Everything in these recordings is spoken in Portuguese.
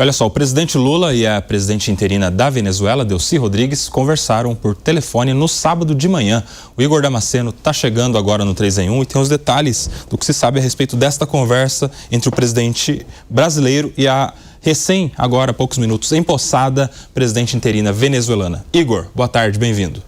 Olha só, o presidente Lula e a presidente interina da Venezuela, Delcy Rodrigues, conversaram por telefone no sábado de manhã. O Igor Damasceno está chegando agora no 3 em 1 e tem os detalhes do que se sabe a respeito desta conversa entre o presidente brasileiro e a agora há poucos minutos, empossada presidente interina venezuelana. Igor, boa tarde, bem-vindo.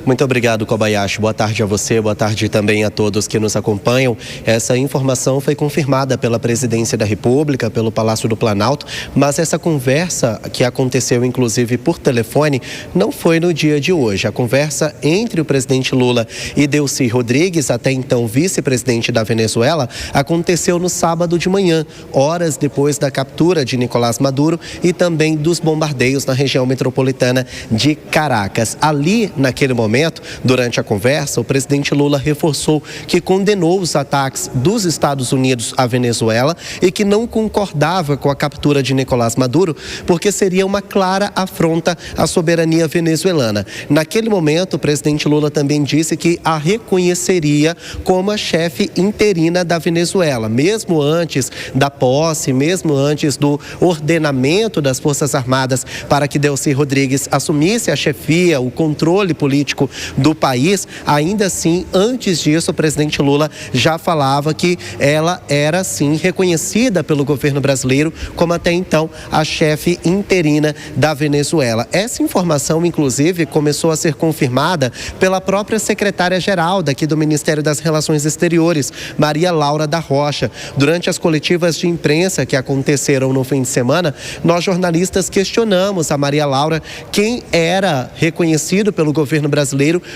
Muito obrigado, Kobayashi. Boa tarde a você, boa tarde também a todos que nos acompanham. Essa informação foi confirmada pela Presidência da República, pelo Palácio do Planalto, mas essa conversa que aconteceu inclusive por telefone não foi no dia de hoje. A conversa entre o presidente Lula e Delcy Rodrigues, até então vice-presidente da Venezuela, aconteceu no sábado de manhã, horas depois da captura de Nicolás Maduro e também dos bombardeios na região metropolitana de Caracas. Ali, naquele momento, durante a conversa, o presidente Lula reforçou que condenou os ataques dos Estados Unidos à Venezuela e que não concordava com a captura de Nicolás Maduro, porque seria uma clara afronta à soberania venezuelana. Naquele momento, o presidente Lula também disse que a reconheceria como a chefe interina da Venezuela, mesmo antes da posse, mesmo antes do ordenamento das Forças Armadas para que Delcy Rodrigues assumisse a chefia, o controle político do país. Ainda assim, antes disso, o presidente Lula já falava que ela era, sim, reconhecida pelo governo brasileiro como até então a chefe interina da Venezuela. Essa informação, inclusive, começou a ser confirmada pela própria secretária-geral daqui do Ministério das Relações Exteriores, Maria Laura da Rocha. Durante as coletivas de imprensa que aconteceram no fim de semana, nós jornalistas questionamos a Maria Laura quem era reconhecido pelo governo brasileiro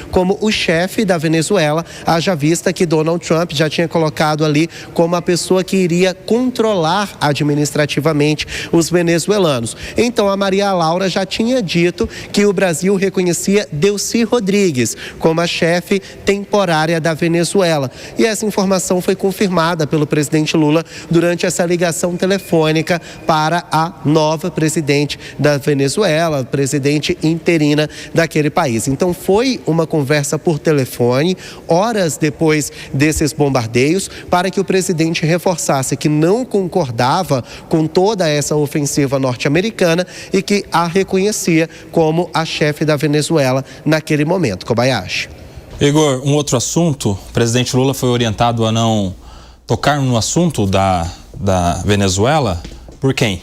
como o chefe da Venezuela, haja vista que Donald Trump já tinha colocado ali como a pessoa que iria controlar administrativamente os venezuelanos. Então a Maria Laura já tinha dito que o Brasil reconhecia Delcy Rodrigues como a chefe temporária da Venezuela. E essa informação foi confirmada pelo presidente Lula durante essa ligação telefônica para a nova presidente da Venezuela, presidente interina daquele país. Então foi uma conversa por telefone, horas depois desses bombardeios, para que o presidente reforçasse que não concordava com toda essa ofensiva norte-americana e que a reconhecia como a chefe da Venezuela naquele momento. Kobayashi. Igor, um outro assunto, o presidente Lula foi orientado a não tocar no assunto da Venezuela. Por quem?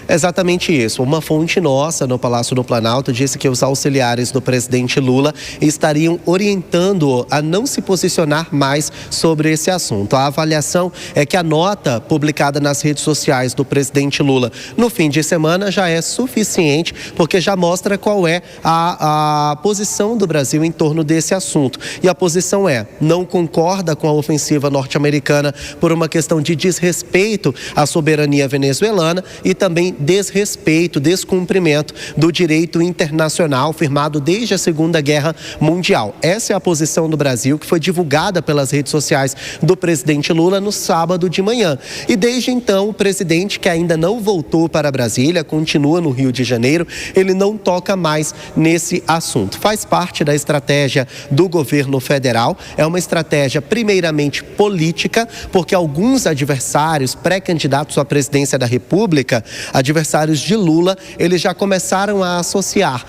Exatamente isso. Uma fonte nossa no Palácio do Planalto disse que os auxiliares do presidente Lula estariam orientando a não se posicionar mais sobre esse assunto. A avaliação é que a nota publicada nas redes sociais do presidente Lula no fim de semana já é suficiente, porque já mostra qual é a posição do Brasil em torno desse assunto. E a posição é: não concorda com a ofensiva norte-americana por uma questão de desrespeito à soberania venezuelana e também desrespeito, descumprimento do direito internacional firmado desde a Segunda Guerra Mundial. Essa é a posição do Brasil, que foi divulgada pelas redes sociais do presidente Lula no sábado de manhã. E desde então, o presidente, que ainda não voltou para Brasília, continua no Rio de Janeiro, ele não toca mais nesse assunto. Faz parte da estratégia do governo federal, é uma estratégia primeiramente política, porque alguns adversários, pré-candidatos à presidência da República, adversários de Lula, eles já começaram a associar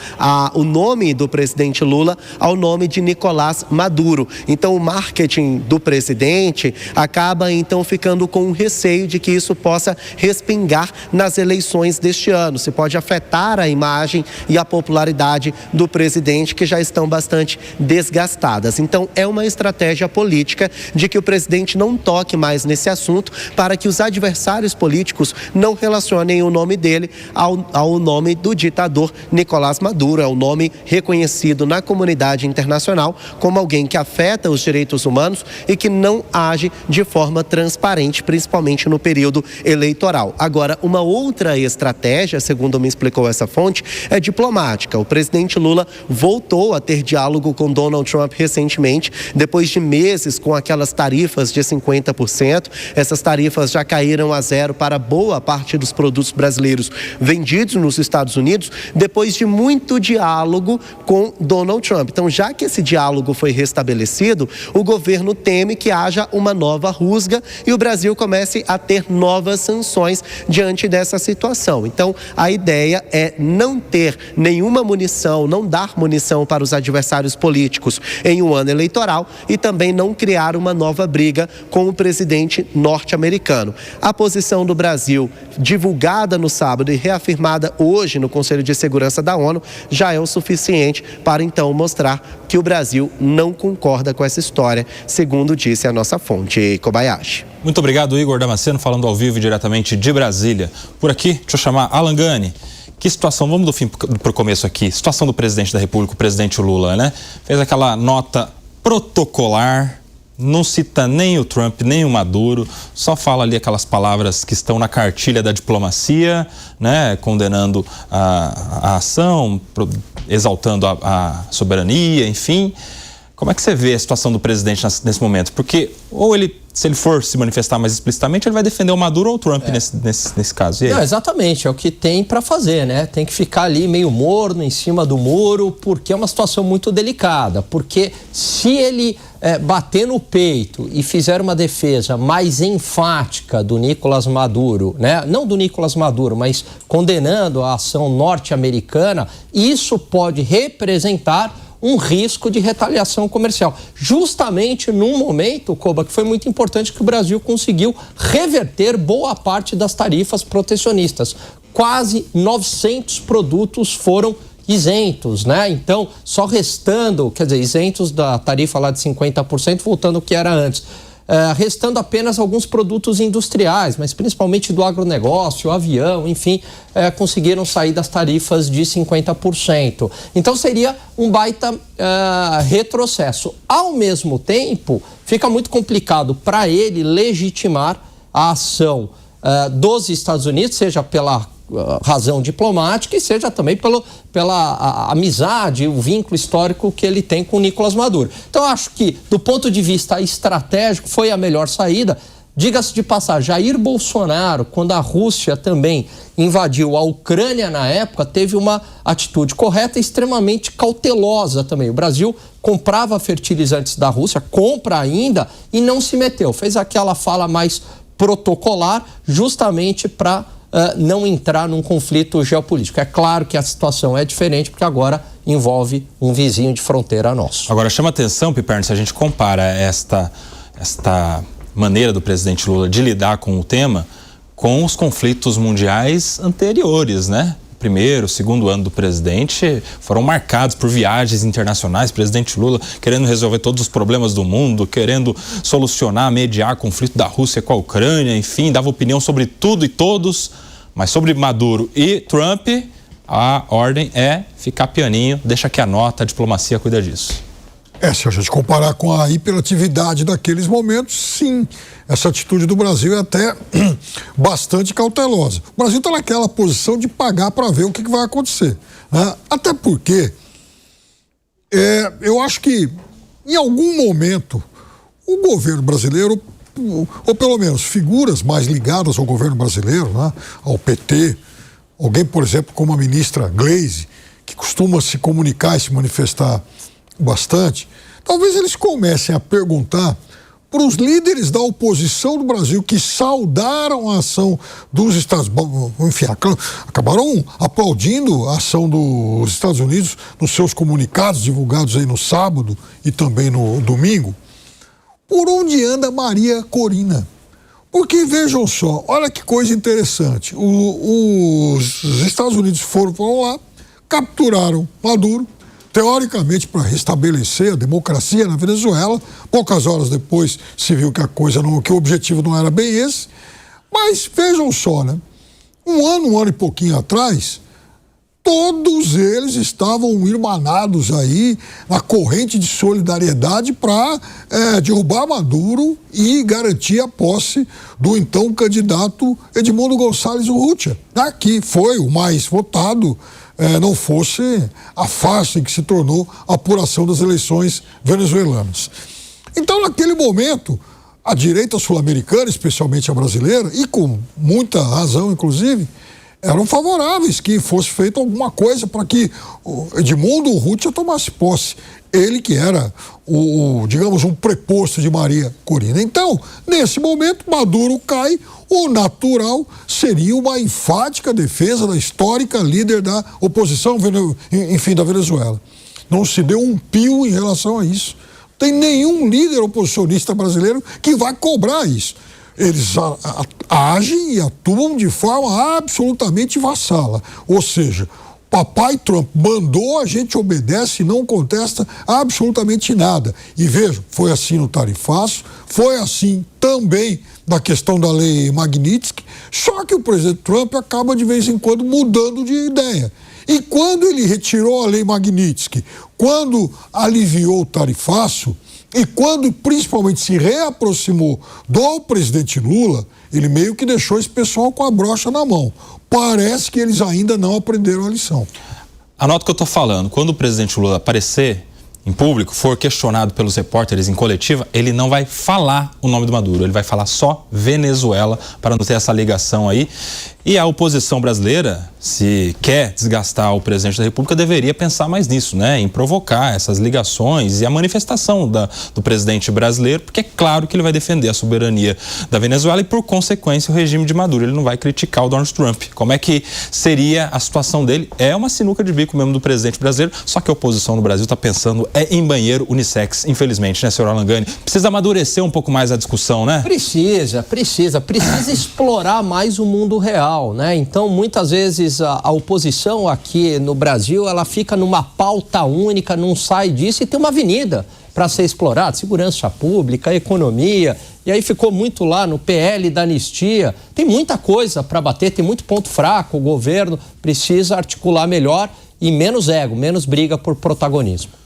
o nome do presidente Lula ao nome de Nicolás Maduro. Então, o marketing do presidente acaba, então, ficando com um receio de que isso possa respingar nas eleições deste ano. Se pode afetar a imagem e a popularidade do presidente, que já estão bastante desgastadas. Então, é uma estratégia política de que o presidente não toque mais nesse assunto para que os adversários políticos não relacionem o nome dele ao nome do ditador Nicolás Maduro. É um nome reconhecido na comunidade internacional como alguém que afeta os direitos humanos e que não age de forma transparente, principalmente no período eleitoral. Agora, uma outra estratégia, segundo me explicou essa fonte, é diplomática. O presidente Lula voltou a ter diálogo com Donald Trump recentemente, depois de meses com aquelas tarifas de 50%. Essas tarifas já caíram a zero para boa parte dos produtos brasileiros brasileiros vendidos nos Estados Unidos, depois de muito diálogo com Donald Trump. Então, já que esse diálogo foi restabelecido, o governo teme que haja uma nova rusga e o Brasil comece a ter novas sanções diante dessa situação. Então, a ideia é não ter nenhuma munição, não dar munição para os adversários políticos em um ano eleitoral e também não criar uma nova briga com o presidente norte-americano. A posição do Brasil, divulgada no sábado e reafirmada hoje no Conselho de Segurança da ONU, já é o suficiente para então mostrar que o Brasil não concorda com essa história, segundo disse a nossa fonte, Kobayashi. Muito obrigado, Igor Damasceno, falando ao vivo e diretamente de Brasília. Por aqui, deixa eu chamar Alan Gani. Que situação, vamos do fim para o começo aqui, situação do presidente da República, o presidente Lula, né? Fez aquela nota protocolar, não cita nem o Trump, nem o Maduro, só fala ali aquelas palavras que estão na cartilha da diplomacia, né? Condenando a ação, exaltando a soberania, enfim. Como é que você vê a situação do presidente nesse momento? Porque ou se ele for se manifestar mais explicitamente, ele vai defender o Maduro ou o Trump nesse caso. E aí? Não, exatamente, é o que tem para fazer, né? Tem que ficar ali meio morno, em cima do muro, porque é uma situação muito delicada. Porque se ele bater no peito e fizer uma defesa mais enfática do Nicolás Maduro, né? Não do Nicolás Maduro, mas condenando a ação norte-americana, isso pode representar um risco de retaliação comercial. Justamente num momento, Koba, que foi muito importante, que o Brasil conseguiu reverter boa parte das tarifas protecionistas. Quase 900 produtos foram isentos, né? Então, só restando, quer dizer, isentos da tarifa lá de 50%, voltando ao que era antes. Restando apenas alguns produtos industriais, mas principalmente do agronegócio, avião, enfim, conseguiram sair das tarifas de 50%. Então seria um baita retrocesso. Ao mesmo tempo, fica muito complicado para ele legitimar a ação dos Estados Unidos, seja pela razão diplomática e seja também pela amizade, o vínculo histórico que ele tem com o Nicolás Maduro. Então, acho que, do ponto de vista estratégico, foi a melhor saída. Diga-se de passagem, Jair Bolsonaro, quando a Rússia também invadiu a Ucrânia na época, teve uma atitude correta e extremamente cautelosa também. O Brasil comprava fertilizantes da Rússia, compra ainda, e não se meteu. Fez aquela fala mais protocolar, justamente para não entrar num conflito geopolítico. É claro que a situação é diferente, porque agora envolve um vizinho de fronteira nosso. Agora, chama atenção, Piperno, se a gente compara esta maneira do presidente Lula de lidar com o tema com os conflitos mundiais anteriores, né? Primeiro, segundo ano do presidente foram marcados por viagens internacionais. Presidente Lula querendo resolver todos os problemas do mundo, querendo solucionar, mediar o conflito da Rússia com a Ucrânia, enfim, dava opinião sobre tudo e todos, mas sobre Maduro e Trump, a ordem é ficar pianinho, deixa que a nota, a diplomacia cuida disso. Se a gente comparar com a hiperatividade daqueles momentos, sim, essa atitude do Brasil é até bastante cautelosa. O Brasil está naquela posição de pagar para ver o que vai acontecer, né? Até porque eu acho que em algum momento o governo brasileiro, ou pelo menos figuras mais ligadas ao governo brasileiro, né, ao PT, alguém, por exemplo, como a ministra Gleisi, que costuma se comunicar e se manifestar bastante, talvez eles comecem a perguntar para os líderes da oposição do Brasil que saudaram a ação dos Estados Unidos, enfim, acabaram aplaudindo a ação dos Estados Unidos nos seus comunicados divulgados aí no sábado e também no domingo, por onde anda Maria Corina. Porque vejam só, olha que coisa interessante, os Estados Unidos foram lá, capturaram Maduro, teoricamente para restabelecer a democracia na Venezuela. Poucas horas depois se viu que que o objetivo não era bem esse. Mas vejam só, né? Um ano e pouquinho atrás, todos eles estavam irmanados aí na corrente de solidariedade para derrubar Maduro e garantir a posse do então candidato Edmundo Gonçalves Urrutia, né? Que foi o mais votado, não fosse a farsa em que se tornou a apuração das eleições venezuelanas. Então, naquele momento, a direita sul-americana, especialmente a brasileira, e com muita razão, inclusive, eram favoráveis que fosse feita alguma coisa para que o Edmundo Urrutia tomasse posse. Ele que era, digamos, um preposto de Maria Corina. Então, nesse momento, Maduro cai, o natural seria uma enfática defesa da histórica líder da oposição, enfim, da Venezuela. Não se deu um pio em relação a isso. Tem nenhum líder oposicionista brasileiro que vai cobrar isso. Eles agem e atuam de forma absolutamente vassala. Ou seja, papai Trump mandou, a gente obedece e não contesta absolutamente nada. E veja, foi assim no tarifaço, foi assim também na questão da lei Magnitsky, só que o presidente Trump acaba de vez em quando mudando de ideia. E quando ele retirou a lei Magnitsky, quando aliviou o tarifaço, e quando principalmente se reaproximou do presidente Lula, ele meio que deixou esse pessoal com a brocha na mão. Parece que eles ainda não aprenderam a lição. Anota o que eu estou falando. Quando o presidente Lula aparecer em público, for questionado pelos repórteres em coletiva, ele não vai falar o nome do Maduro, ele vai falar só Venezuela, para não ter essa ligação aí. E a oposição brasileira, se quer desgastar o presidente da República, deveria pensar mais nisso, né? Em provocar essas ligações e a manifestação do presidente brasileiro, porque é claro que ele vai defender a soberania da Venezuela e, por consequência, o regime de Maduro. Ele não vai criticar o Donald Trump. Como é que seria a situação dele? É uma sinuca de bico mesmo do presidente brasileiro, só que a oposição no Brasil está pensando em banheiro unissex, infelizmente, né, senhor Alangani? Precisa amadurecer um pouco mais a discussão, né? Precisa explorar mais o mundo real. Né? Então, muitas vezes a oposição aqui no Brasil, ela fica numa pauta única, não sai disso e tem uma avenida para ser explorada, segurança pública, economia, e aí ficou muito lá no PL da anistia. Tem muita coisa para bater, tem muito ponto fraco, o governo precisa articular melhor e menos ego, menos briga por protagonismo.